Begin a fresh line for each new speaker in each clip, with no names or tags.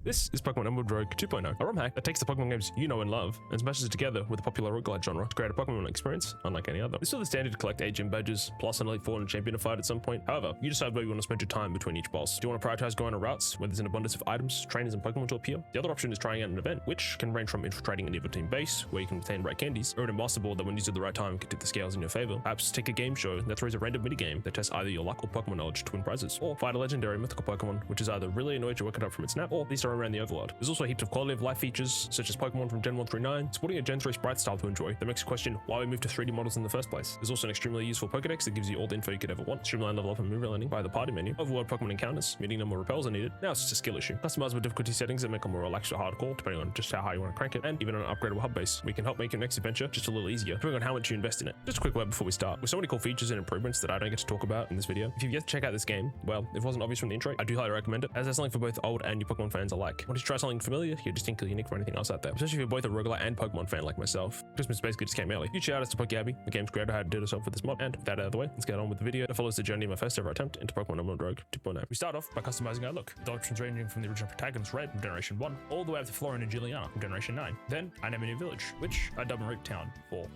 This is Pokemon Rougelike 2.0, a ROM hack that takes the Pokemon games you know and love and smashes it together with the popular roguelike genre to create a Pokemon experience unlike any other. This is the standard to collect 8 gym badges, plus an Elite Four and Champion to fight at some point. However, you decide where you want to spend your time between each boss. Do you want to prioritize going on routes where there's an abundance of items, trainers, and Pokemon to appear? The other option is trying out an event, which can range from infiltrating an evil team base, where you can obtain rare candies, or an impossible that when used at the right time can tip the scales in your favor. Perhaps take a game show that throws a random minigame that tests either your luck or Pokemon knowledge to win prizes, or fight a legendary mythical Pokemon, which is either really annoyed you woken up from its nap, or at least are around the overworld. There's also heaps of quality of life features, such as Pokemon from Gen 1 through 9, sporting a Gen 3 sprite style to enjoy that makes you question why we moved to 3D models in the first place. There's also an extremely useful Pokedex that gives you all the info you could ever want, streamlined level up and move landing by the party menu, overworld Pokemon encounters, meeting them where repels are needed. Now it's just a skill issue. Customizable difficulty settings that make them more relaxed or hardcore, depending on just how high you want to crank it, and even an upgradable hub base. We can help make your next adventure just a little easier, depending on how much you invest in it. Just a quick word before we start. With so many cool features and improvements that I don't get to talk about in this video, if you've yet to check out this game, well, if it wasn't obvious from the intro, I do highly recommend it, as there's something for both old and new Pokemon fans alike. Want to try something familiar, you're distinctly unique for anything else out there, especially if you're both a roguelike and Pokemon fan like myself. Christmas basically just came early. Huge shout outs to Pokegabby, the game's creator, who did herself with this mod, and with that out of the way, let's get on with the video that follows the journey of my first ever attempt into Pokemon Rougelike 2.0. We start off by customizing our look, the options ranging from the original protagonist Red from Generation 1, all the way up to Florian and Juliana from Generation 9. Then I name a new village, which I dub Root Town for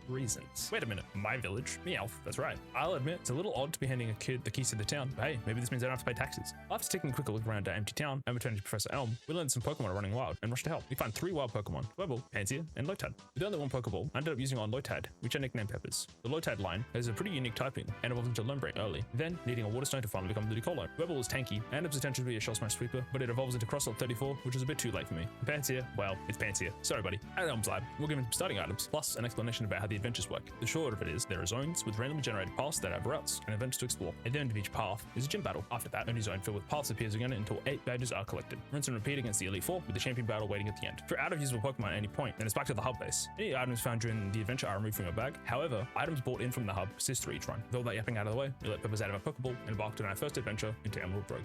reasons. Wait a minute, my village? Meowth, that's right. I'll admit, it's a little odd to be handing a kid the keys to the town, but hey, maybe this means I don't have to pay taxes. After taking a quick look around our empty town and returning to Professor Elm, we learned some Pokemon are running wild and rush to help. We find 3 wild Pokemon, Werball, Pansear, and Lotad. With only 1 Pokeball, I ended up using on Lotad, which I nicknamed Peppers. The Lotad line has a pretty unique typing and evolves into Lombre early, then needing a Water Stone to finally become Ludicolo. Werball is tanky and has potential to be a Shell Smash sweeper, but it evolves into Crosslot 34, which is a bit too late for me. And Pansear, well, it's Pansear. Sorry buddy. At Elm's Lab, we'll give him some starting items, plus an explanation about how the adventures work. The short of it is, there are zones with randomly generated paths that have routes and events to explore. At the end of each path is a gym battle. After that, a new zone filled with paths appears again until 8 badges are collected. Rinse and repeat against the Elite Four with the champion battle waiting at the end. If you're out of usable Pokemon at any point, then it's back to the hub base. Any items found during the adventure are removed from your bag. However, items bought in from the hub persist through each run. With all that yapping out of the way, we let Peppers out of our Pokeball and embarked on our first adventure into Emerald Rogue.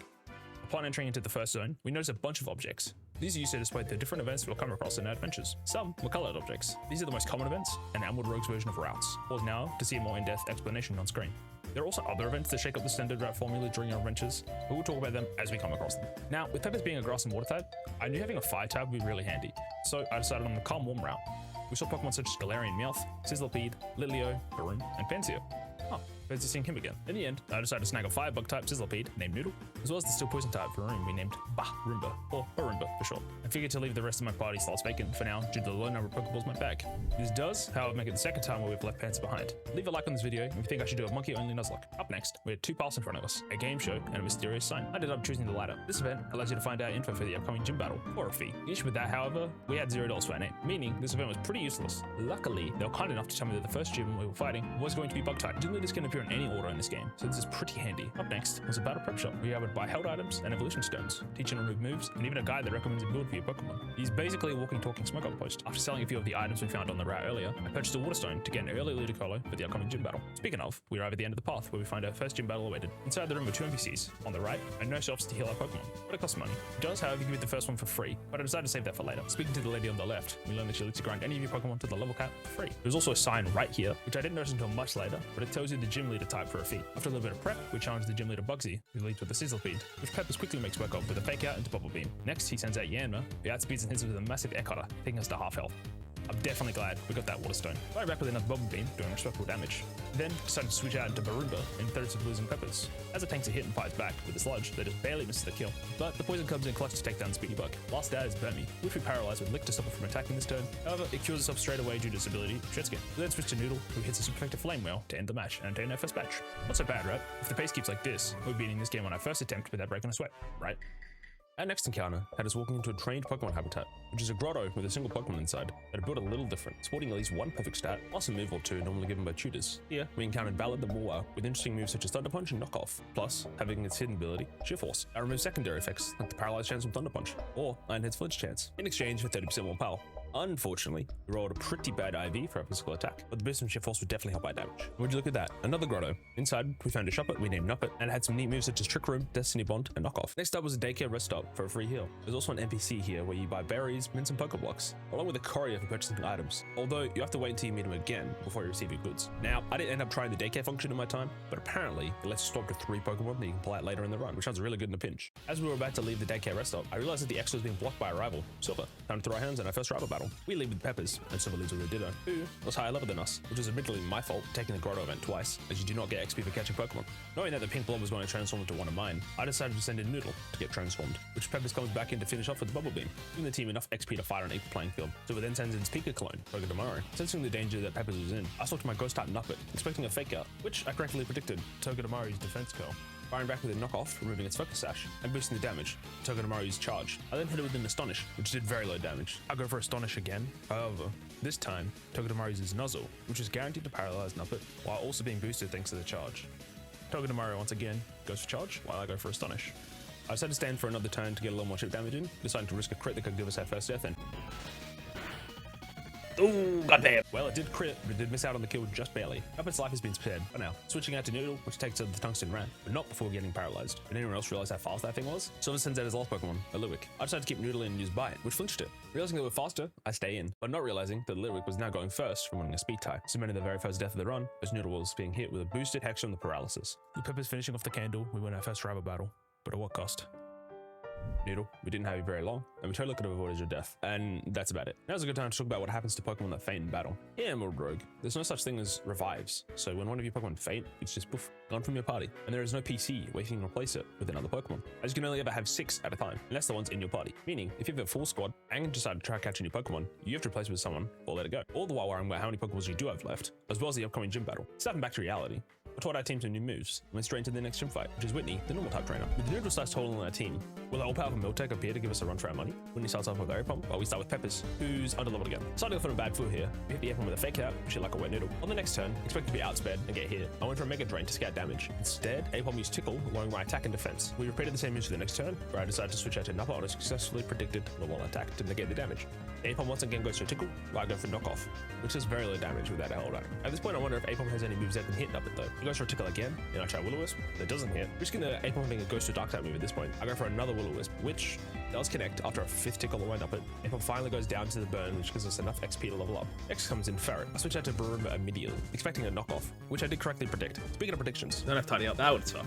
Upon entering into the first zone, we notice a bunch of objects. These are used to display the different events we'll come across in our adventures. Some were colored objects. These are the most common events, and Emerald Rogue's version of routes. Pause now to see a more in-depth explanation on screen. There are also other events that shake up the standard route formula during our adventures, but we'll talk about them as we come across them. Now, with Peppers being a grass and water type, I knew having a fire type would be really handy, so I decided on the calm warm route. We saw Pokemon such as Galarian Meowth, Sizzlipede, Litleo, Baroom, and Pansear. Oh, fancy seeing him again. In the end, I decided to snag a firebug type Sizzlipede named Noodle, as well as the steel poison type Baroom we named Baroomba, or Baroomba for short. I figured to leave the rest of my party slots vacant for now due to the low number of Pokeballs in my bag. This does, however, make it the second time where we've left Pansear behind. Leave a like on this video if you think I should do a monkey-only Nuzlocke. Up next, we had 2 paths in front of us, a game show and a mysterious sign. I ended up choosing the latter. This event allows you to find out info for the upcoming gym battle, or a fee. The issue with that, however, we had $0 for our name, meaning this event was pretty useless. Luckily, they were kind enough to tell me that the first gym we were fighting was going to be bug type. Didn't this can appear in any order in this game, so this is pretty handy. Up next was a battle prep shop where you able to buy held items and evolution stones, teach and remove moves, and even a guide that recommends a build for your Pokemon. He's basically a walking talking smoke outpost. After selling a few of the items we found on the route earlier, I purchased a water stone to get an early Ludicolo for the upcoming gym battle. Speaking of, we arrive at the end of the path where we find our first gym battle awaited. Inside the room were 2 NPCs, on the right, and no shops to heal our Pokemon, but it costs money. It does, however, give you the first one for free, but I decided to save that for later. Speaking to the lady on the left, we learned that she lets you grind any of your Pokemon to the level cap for free. There's also a sign right here, which I didn't notice until much later, but it tells you the gym leader type for a fee. After a little bit of prep, we challenge the gym leader Bugsy, who leads with the Sizzlipede, which Peppers quickly makes work of with a fake out into Bubble Beam. Next, he sends out Yanma, who outspeeds and hits us with a massive Air Cutter, taking us to half health. I'm definitely glad we got that water stone. Right back with another Bubble Beam, doing respectable damage. Then decided to switch out into Baroomba in thirds of losing Peppers. As it tanks a hit and fights back with a sludge that just barely misses the kill. But the poison comes in clutch to take down Speedy Bug. Last out is Burmy, which we paralyze with Lick to stop it from attacking this turn. However, it cures itself straight away due to its ability, Shredskin. We then switch to Noodle, who hits a super effective Flame Whale to end the match and obtain our first badge. Not so bad, right? If the pace keeps like this, we're beating this game on our first attempt without breaking a sweat, right? Our next encounter had us walking into a trained Pokemon habitat, which is a grotto with a single Pokemon inside that are built a little different, sporting at least 1 perfect stat, plus a move or 2 normally given by tutors. Here, we encountered Ballad the Moor with interesting moves such as Thunder Punch and Knock Off, plus having its hidden ability, Sheer Force. I removed secondary effects like the Paralyzed chance from Thunder Punch, or Ironhead's Flinch chance, in exchange for 30% more power. Unfortunately, we rolled a pretty bad IV for our physical attack, but the boost from shift force would definitely help our damage. Would you look at that? Another grotto. Inside, we found a shopper we named Nuppet, and it had some neat moves such as Trick Room, Destiny Bond, and Knockoff. Next up was a daycare rest stop for a free heal. There's also an NPC here where you buy berries, mint, and Pokeblocks, along with a courier for purchasing items. Although you have to wait until you meet him again before you receive your goods. Now, I didn't end up trying the daycare function in my time, but apparently it lets you swap to 3 Pokemon that you can pull out later in the run, which sounds really good in a pinch. As we were about to leave the daycare rest stop, I realized that the extra was being blocked by a rival, Silver. Time to throw our hands in our first rival battle. We lead with Peppers, and Silver leads with a Ditto, who was higher level than us, which was admittedly my fault taking the Grotto event twice, as you do not get XP for catching Pokemon. Knowing that the pink blob was going to transform into one of mine, I decided to send in Noodle to get transformed, which Peppers comes back in to finish off with the Bubble Beam, giving the team enough XP to fight on an equal playing field. Silver then sends in Speaker Clone, Togedemaru. Sensing the danger that Peppers was in, I swapped my Ghost type Nuppet, expecting a fake out, which I correctly predicted, Togedemaru's defense curl. Firing back with a knockoff, removing its focus sash, and boosting the damage, Togedemaru's charge. I then hit it with an Astonish, which did very low damage. I'll go for Astonish again. However, this time, Togedemaru's Nuzzle, which is guaranteed to paralyze Nuppet, while also being boosted thanks to the charge. Togedemaru once again goes for charge, while I go for Astonish. I decided to stand for another turn to get a little more chip damage in, deciding to risk a crit that could give us our first death and ooh, goddamn. Well, it did crit, but it did miss out on the kill just barely. Nuppet's life has been spared for now. Switching out to Noodle, which takes out the Tungsten Ram, but not before getting paralyzed. Did anyone else realize how fast that thing was? Silver sends out his last Pokemon, a Litwick. I decided to keep Noodle in and use Bite, which flinched it. Realizing that we're faster, I stay in, but not realizing that Litwick was now going first from winning a speed tie, cementing the very first death of the run, as Noodle was being hit with a boosted Hex from the paralysis. With Peppers finishing off the candle, we won our first rival battle, but at what cost? Noodle, we didn't have you very long, and we totally could have avoided your death. And that's about it. Now's a good time to talk about what happens to Pokemon that faint in battle. Here in Emerald Rogue, there's no such thing as revives, so when one of your Pokemon faint, it's just poof, gone from your party. And there is no PC where you can replace it with another Pokemon, as you can only ever have 6 at a time, unless the one's in your party. Meaning, if you have a full squad and decide to try catch a new Pokemon, you have to replace it with someone or let it go. All the while worrying about how many Pokeballs you do have left, as well as the upcoming gym battle. Snapping back to reality, I taught our team some new moves and went straight into the next gym fight, which is Whitney, the normal type trainer. With the Noodle starts total on our team, will our all-powerful Miltank appear to give us a run for our money? Whitney starts off with Berry Pump, while we start with Peppers, who's underleveled again. Starting off on a bad foot here, we hit the F1 with a fake out, shit like a wet noodle. On the next turn, expect to be outsped and get hit. I went for a Mega Drain to scout damage. Instead, Apom used Tickle, lowering my attack and defense. We repeated the same moves for the next turn, where I decided to switch out to Nuppet on a successfully predicted normal attack to negate the damage. Apom once again goes for Tickle, while I go for Knockoff, which does very low damage without a hold item. At this point, I wonder if Apom has any moves that can hit Nuppet though. He goes for a Tickle again, and I try Will-O-Wisp, that doesn't hit. Risking the Apom being a Ghost to Dark type move at this point, I go for another Will-O-Wisp, which does connect after a 5th Tickle away Nuppet. Apom finally goes down to the burn, which gives us enough XP to level up. Next comes in Ferret. I switch out to Barumba immediately, expecting a knockoff, which I did correctly predict. Speaking of predictions,
Don't have Tidy Up. That would suck.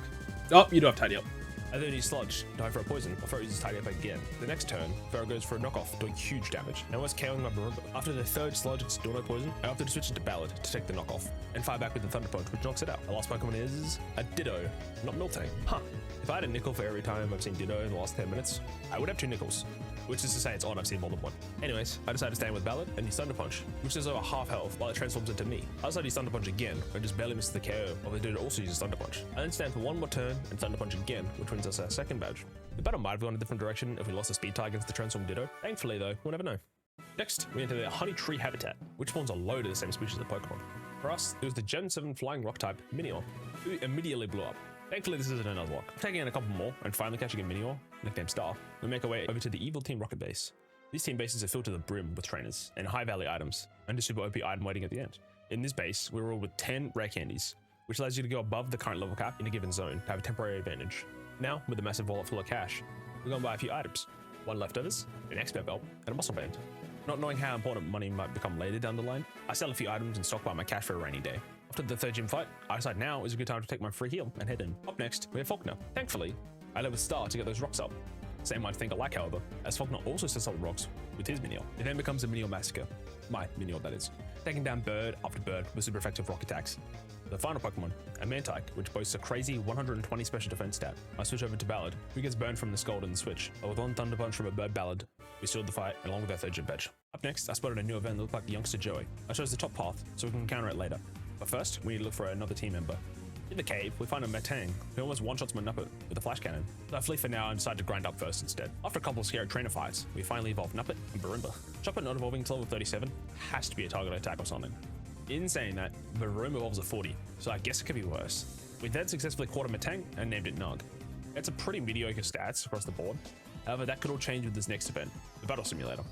Oh, you do have Tidy Up.
I then use Sludge, die for a poison, before he uses Tidy Up again. The next turn, Pharaoh goes for a knockoff, doing huge damage, and was KOing my Barumba. After the 3rd Sludge and still no poison, I opted to switch into Ballad to take the knockoff, and fire back with the Thunder Punch, which knocks it out. The last Pokemon is a Ditto, not Miltank. Huh. If I had a nickel for every time I've seen Ditto in the last 10 minutes, I would have 2 nickels. Which is to say it's odd I've seen more than one. Anyways, I decided to stand with Ballad and use Thunder Punch, which is over half health while it transforms into me. I decided to use Thunder Punch again, and just barely misses the KO, while the Ditto also uses Thunder Punch. I then stand for one more turn and Thunder Punch again, which wins us our 2nd badge. The battle might have gone a different direction if we lost the speed tie against the transformed Ditto. Thankfully though, we'll never know. Next, we enter the Honey Tree Habitat, which spawns a load of the same species of Pokemon. For us, it was the Gen 7 Flying Rock type Minior, who immediately blew up. Thankfully, this isn't another lock. Taking in a couple more and finally catching a Minior, nicknamed Star, we make our way over to the Evil Team Rocket Base. These team bases are filled to the brim with trainers and high value items, and a super OP item waiting at the end. In this base, we're all with 10 rare candies, which allows you to go above the current level cap in a given zone to have a temporary advantage. Now, with a massive wallet full of cash, we're going to buy a few items. 1 leftovers, an expert belt, and a muscle band. Not knowing how important money might become later down the line, I sell a few items and stockpile my cash for a rainy day. After the 3rd gym fight, I decide now is a good time to take my free heal and head in. Up next, we have Faulkner. Thankfully, I led with Star to get those rocks up. Same might think alike, however, as Faulkner also sets up rocks with his Minior. It then becomes a Minior massacre. My Minior, that is. Taking down bird after bird with super effective rock attacks. The final Pokemon, a Mantike, which boasts a crazy 120 special defense stat. I switch over to Ballad, who gets burned from the Scald in the switch, but with 1 Thunder Punch from a bird Ballad, we sealed the fight along with our 3rd gym badge. Up next, I spotted a new event that looked like youngster Joey. I chose the top path so we can encounter it later. But first, we need to look for another team member. In the cave, we find a Metang, who almost one-shots my Nuppet with a flash cannon. So I flee for now and decide to grind up first instead. After a couple of scary trainer fights, we finally evolve Nuppet and Barumba. Chopper not evolving to level 37 has to be a target attack or something. In saying that, Barumba evolves at 40, so I guess it could be worse. We then successfully caught a Metang and named it Nug. It's a pretty mediocre stats across the board. However, that could all change with this next event, the Battle Simulator.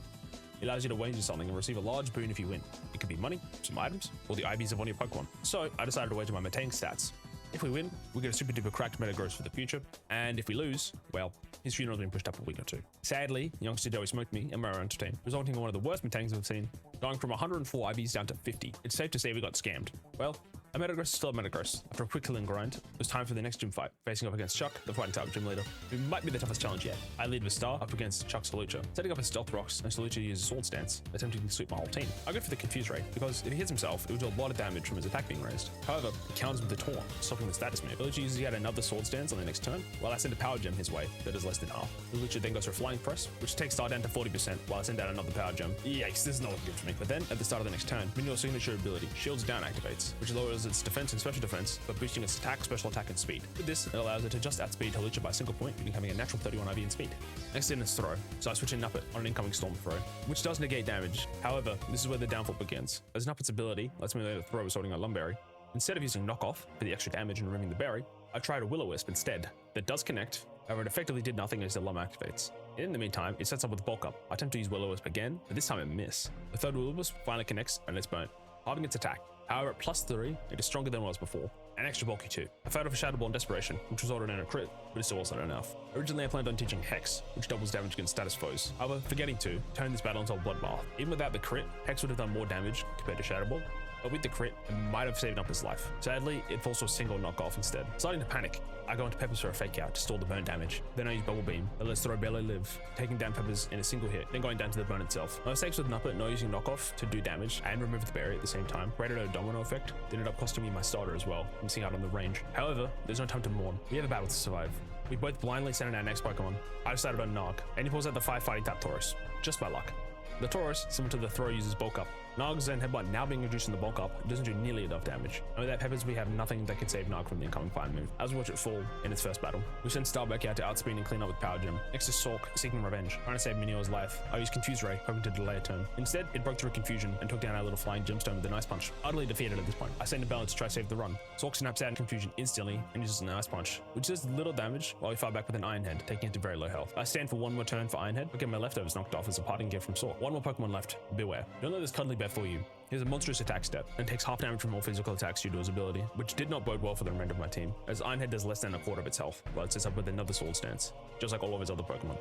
It allows you to wager something and receive a large boon if you win. It could be money, some items, or the IVs of one of your Pokemon. So I decided to wager my Metang stats. If we win, we get a super duper cracked Metagross for the future, and if we lose, well, his funeral's been pushed up a week or two. Sadly, youngster Joey smoked me and my own team, resulting in one of the worst Metangs I've seen, going from 104 IVs down to 50. It's safe to say we got scammed. Well, a Metagross is still a Metagross. After a quick killing grind, it was time for the next gym fight, facing up against Chuck, the fighting type gym leader, who might be the toughest challenge yet. I lead with Star up against Chuck's Salucha, setting up his stealth rocks, and Salucha uses sword stance, attempting to sweep my whole team. I go for the confuse ray, because if he hits himself, it would do a lot of damage from his attack being raised. However, he counters with the taunt, stopping the status move. Salucha uses yet another sword stance on the next turn, while I send a power gem his way that is less than half. Salucha then goes for a flying press, which takes Star down to 40%, while I send out another power gem. Yikes, this is not looking good for me. But then, at the start of the next turn, Minio's signature ability, Shields Down, activates, which lowers its defense and special defense, but boosting its attack, special attack, and speed. With this, it allows it to just outspeed Salucha by a single point, becoming a natural 31 IV in speed. Next in is Throw, so I switch in Nuppet on an incoming Storm Throw, which does negate damage. However, this is where the downfall begins, as Nuppet's ability lets me know that Throw is holding a Lumberry. Instead of using Knockoff for the extra damage and removing the berry, I tried a Will-O-Wisp instead. That does connect, however it effectively did nothing as the Lum activates. In the meantime, it sets up with Bulk Up. I attempt to use Will-O-Wisp again, but this time I miss. The third Will-O-Wisp finally connects and it's burnt, halving its attack. However, at +3, it is stronger than it was before, and extra bulky too. I failed off a Shadow Ball in Desperation, which resulted in a crit, but it still wasn't enough. Originally I planned on teaching Hex, which doubles damage against status foes. However, forgetting to, turn this battle into a Bloodbath. Even without the crit, Hex would have done more damage compared to Shadow Ball, but with the crit, it might have saved up his life. Sadly, it falls to a single knockoff instead. Starting to panic, I go into Peppers for a fake out to stall the burn damage. Then I use Bubble Beam, that lets Throw barely live, taking down Peppers in a single hit, then going down to the burn itself. My mistakes with Nuppet not using knockoff to do damage and remove the berry at the same time created a domino effect that ended up costing me my starter as well, missing out on the range. However, there's no time to mourn. We have a battle to survive. We both blindly send in our next Pokemon. I decided on Nog, and he pulls out the 5 fighting type Taurus, just by luck. The Taurus, similar to the Throw, uses Bulk Up. Nog's Zen Headbutt now being introduced in the Bulk Up doesn't do nearly enough damage. And with that Peppers, we have nothing that can save Nog from the incoming fire move. As we watch it fall in its first battle, we send Star back out to outspeed and clean up with Power Gem. Next is Sulk, seeking revenge, trying to save Minio's life. I use Confuse Ray, hoping to delay a turn. Instead, it broke through Confusion and took down our little flying gemstone with a Nice Punch. Utterly defeated at this point. I send a Balance to try to save the run. Sulk snaps out in Confusion instantly and uses a Nice Punch, which does little damage while we fight back with an Iron Head, taking it to very low health. I stand for one more turn for Iron Head, but get my leftovers knocked off as a parting gift from Sulk. One more Pokemon left, Beware. Don't let this cuddly bear fool you. He has a monstrous attack step and takes half damage from all physical attacks due to his ability, which did not bode well for the remainder of my team, as Ironhead does less than a quarter of its health, while it sets up with another Sword Stance, just like all of his other Pokemon.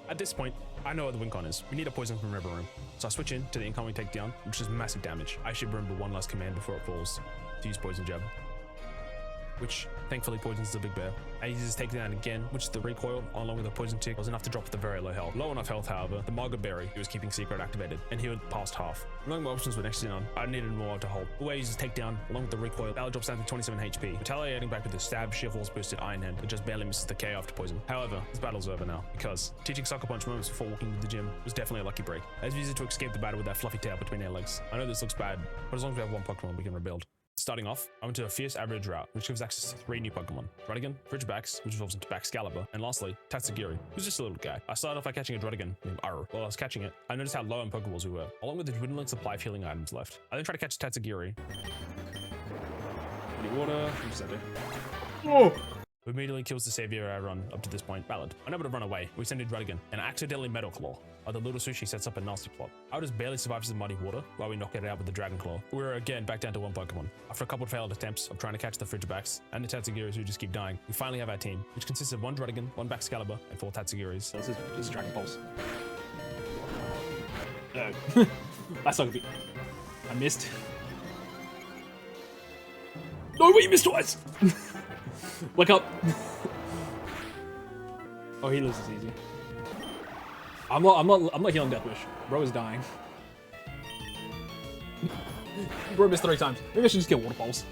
At this point, I know what the win con is. We need a poison from River Room, so I switch in to the incoming takedown, which does massive damage. I should remember one last command before it falls, to use Poison Jab, which thankfully poisons the big bear. I use his takedown again, which the recoil, along with the poison tick, was enough to drop with a very low health. Low enough health, however, the Margot Berry he was keeping secret activated, and he went past half. Knowing my options were next to none, I needed more to hold. Away uses takedown, along with the recoil, Battle drops down to 27 HP, retaliating back with the stab, Shiftwall's boosted Iron Hand, that just barely misses the KO after poison. However, this battle's over now, because teaching Sucker Punch moments before walking into the gym was definitely a lucky break, as we use it to escape the battle with that fluffy tail between our legs. I know this looks bad, but as long as we have one Pokemon, we can rebuild. Starting off, I went to a Fierce Average route, which gives access to 3 new Pokemon. Druddigon, Ridgebacks, which evolves into Baxcalibur, and lastly, Tatsugiri, who's just a little guy. I started off by catching a Druddigon named Arr. While I was catching it, I noticed how low on Pokeballs we were, along with the dwindling supply of healing items left. I then tried to catch Tatsugiri.
Any water?
Oh! Who immediately kills the savior I run up to this point, Ballad. Unable to run away, we send in Druddigon, and accidentally Metal Claw. The little sushi sets up a nasty plot. I just barely survives the muddy water while we knock it out with the Dragon Claw. We were again back down to one Pokemon. After a couple of failed attempts of trying to catch the Ridgebacks and the Tatsugiris who just keep dying, we finally have our team, which consists of 1 Druddigon, 1 Baxcalibur, and 4 Tatsugiris.
This is Dragon Pulse. No. That's not gonna be... I missed. No, wait, you missed twice! Wake up! Oh, he loses easy. I'm not healing Death Wish. Bro is dying. Bro missed 3 times. Maybe I should just get Water Pulse.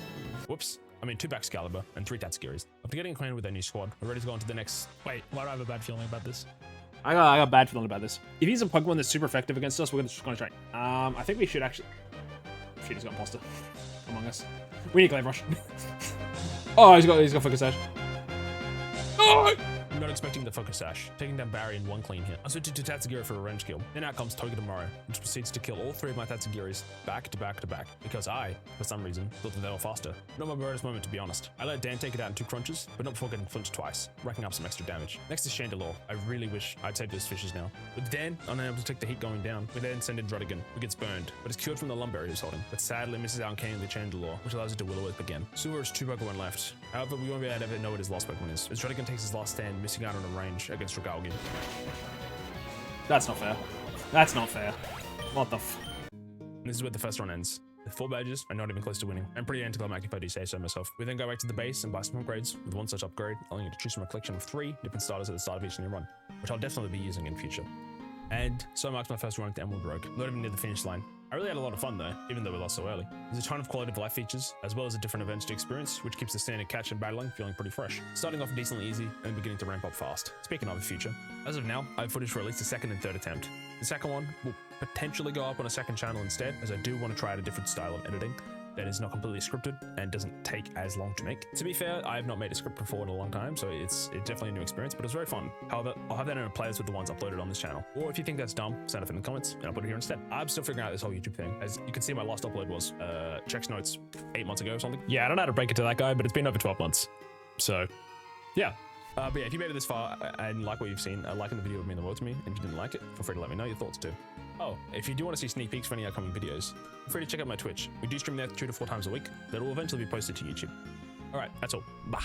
Whoops. I mean 2 Baxcalibur and 3 Tatsugiris. After getting acquainted with their new squad, we're ready to go on to the next... Wait, why do I have a bad feeling about this?
I got a bad feeling about this. If he's a Pokemon that's super effective against us, we're just gonna train. I think we should actually... Shit, he's got Imposter among us. We need Glaive Rush. Oh, he's got Focus Edge. Oh!
I'm gonna expecting the focus sash, taking down Barry in one clean hit. I switched to Tatsugiri for a revenge kill. Then out comes Toga tomorrow, which proceeds to kill all 3 of my Tatsugiris back to back to back, because I, for some reason, thought that they were faster. Not my brightest moment, to be honest. I let Dan take it out in 2 crunches, but not before getting flinched twice, racking up some extra damage. Next is Chandelure. I really wish I'd saved those fishes now. With Dan unable to take the heat going down, we then send in Drodigan, who gets burned, but is cured from the lumberry he's holding, but sadly misses out on killing the Chandelure, which allows it to Will-O-Wisp again. Sewer has 2 Pokemon left. However, we won't be able to ever know what his last Pokemon is, as Drodigan takes his last stand, missing out on a range against Roguelike.
That's not fair. That's not fair. What the f...
This is where the first run ends. With 4 badges, I'm not even close to winning. I'm pretty anticlimactic if I do say so myself. We then go back to the base and buy some upgrades, with 1 such upgrade, allowing you to choose from a collection of 3 different starters at the start of each new run, which I'll definitely be using in future. And so marks my first run at the Emerald Rogue, not even near the finish line. I really had a lot of fun though, even though we lost so early. There's a ton of quality of life features, as well as a different events to experience, which keeps the standard catch and battling feeling pretty fresh. Starting off decently easy and beginning to ramp up fast. Speaking of the future, as of now, I have footage for at least the 2nd and 3rd attempt. The second one will potentially go up on a 2nd channel instead, as I do want to try out a different style of editing that is not completely scripted and doesn't take as long to make. To be fair, I have not made a script before in a long time, so it's definitely a new experience, but it's very fun. However, I'll have that in a playlist with the ones uploaded on this channel. Or if you think that's dumb, send it in the comments and I'll put it here instead. I'm still figuring out this whole YouTube thing. As you can see, my last upload was checks notes 8 months ago or something. Yeah, I don't know how to break it to that guy, but it's been over 12 months. So yeah. But yeah, if you made it this far and like what you've seen, liking the video would mean the world to me. And if you didn't like it, feel free to let me know your thoughts too. Oh, if you do want to see sneak peeks for any upcoming videos, feel free to check out my Twitch. We do stream there 2 to 4 times a week. That will eventually be posted to YouTube. All right, that's all. Bye.